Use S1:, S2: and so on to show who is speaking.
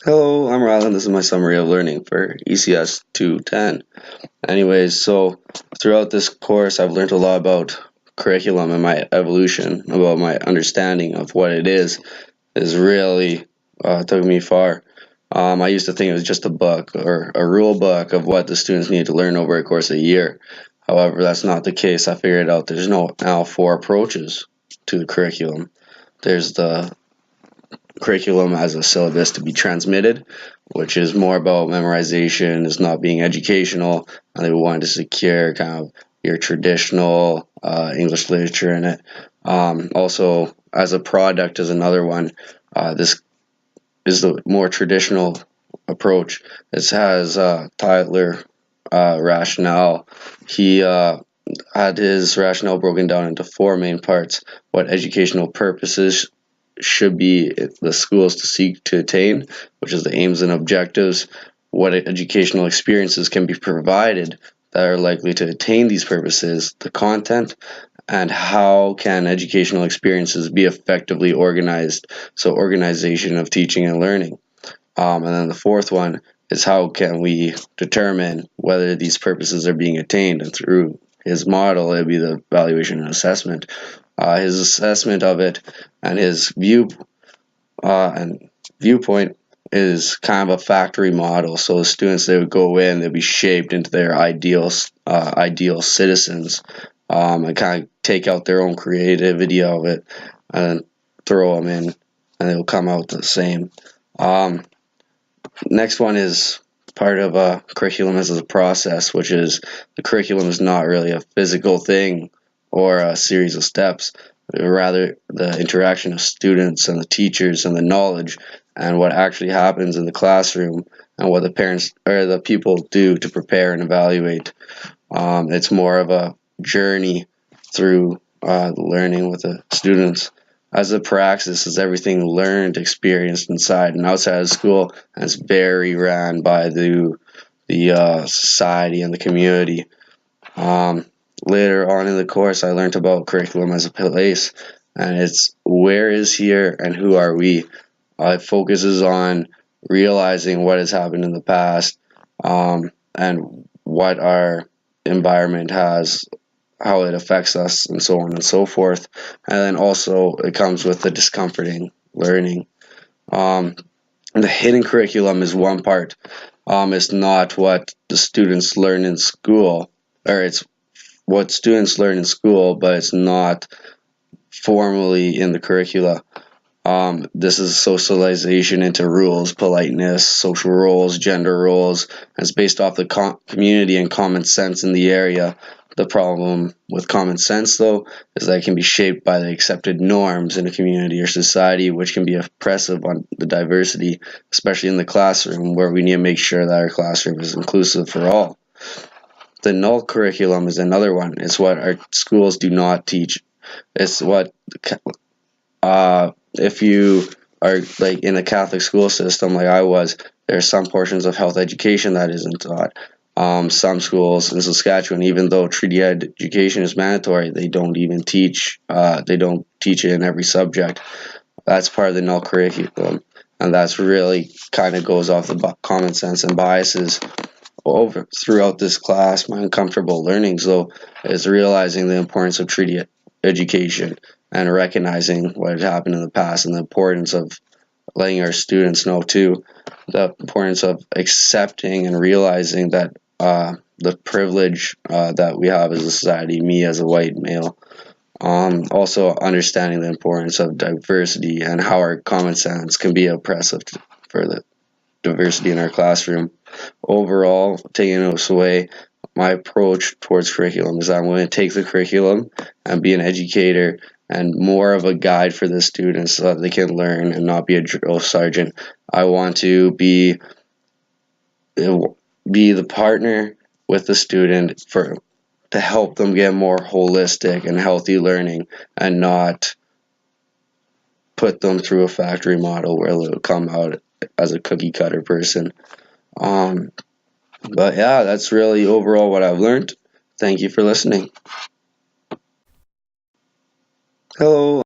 S1: Hello, I'm Rylan. This is my summary of learning for ECS 210. Anyways, so throughout this course, I've learned a lot about curriculum and my evolution, about my understanding of what it is really took me far. I used to think it was just a book or a rule book of what the students need to learn over a course of a year. However, that's not the case. I figured out there's now four approaches to the curriculum. There's the curriculum as a syllabus to be transmitted, which is more about memorization, is not being educational, and they wanted to secure kind of your traditional English literature in it. Also, as a product is another one. This is the more traditional approach. This has Tyler rationale. He had his rationale broken down into four main parts: what educational purposes should be the schools to seek to attain, which is the aims and objectives, what educational experiences can be provided that are likely to attain these purposes, the content, and how can educational experiences be effectively organized, so organization of teaching and learning. And then the fourth one is how can we determine whether these purposes are being attained, and through his model, it'd be the evaluation and assessment. His assessment of it and his and viewpoint is kind of a factory model. So the students, they would go in, they'd be shaped into their ideal citizens, and kind of take out their own creativity of it and throw them in, and they'll come out the same. Um, Next one is part of a curriculum as a process, which is the curriculum is not really a physical thing or a series of steps, rather the interaction of students and the teachers and the knowledge and what actually happens in the classroom and what the parents or the people do to prepare and evaluate. It's more of a journey through learning with the students. As a praxis, is everything learned, experienced inside and outside of school, and it's very ran by the society and the community. Um, Later on in the course, I learned about curriculum as a place, and it's where is here and who are we. It focuses on realizing what has happened in the past, and what our environment has, how it affects us, and so on and so forth. And then also, it comes with the discomforting learning. Um, the hidden curriculum is one part. It's not what the students learn in school, or it's what students learn in school, but it's not formally in the curricula. This is socialization into rules, politeness, social roles, gender roles. And it's based off the community and common sense in the area. The problem with common sense, though, is that it can be shaped by the accepted norms in a community or society, which can be oppressive on the diversity, especially in the classroom, where we need to make sure that our classroom is inclusive for all. The null curriculum is another one. It's what our schools do not teach. It's what if you are like in a Catholic school system like I was, there are some portions of health education that isn't taught. Some schools in Saskatchewan, even though treaty education is mandatory, they don't even teach. They don't teach it in every subject. That's part of the null curriculum, and that's really kind of goes off the common sense and biases over throughout this class. My uncomfortable learnings, though, is realizing the importance of treaty education and recognizing what had happened in the past and the importance of letting our students know too the importance of accepting and realizing that the privilege that we have as a society, me as a white male. Also understanding the importance of diversity and how our common sense can be oppressive for the diversity in our classroom. Overall, taking this away, my approach towards curriculum is I'm going to take the curriculum and be an educator and more of a guide for the students so that they can learn and not be a drill sergeant. I want to be the partner with the student for to help them get more holistic and healthy learning and not put them through a factory model where they'll come out as a cookie cutter person. Um, but yeah, that's really overall what I've learned. Thank you for listening. Hello.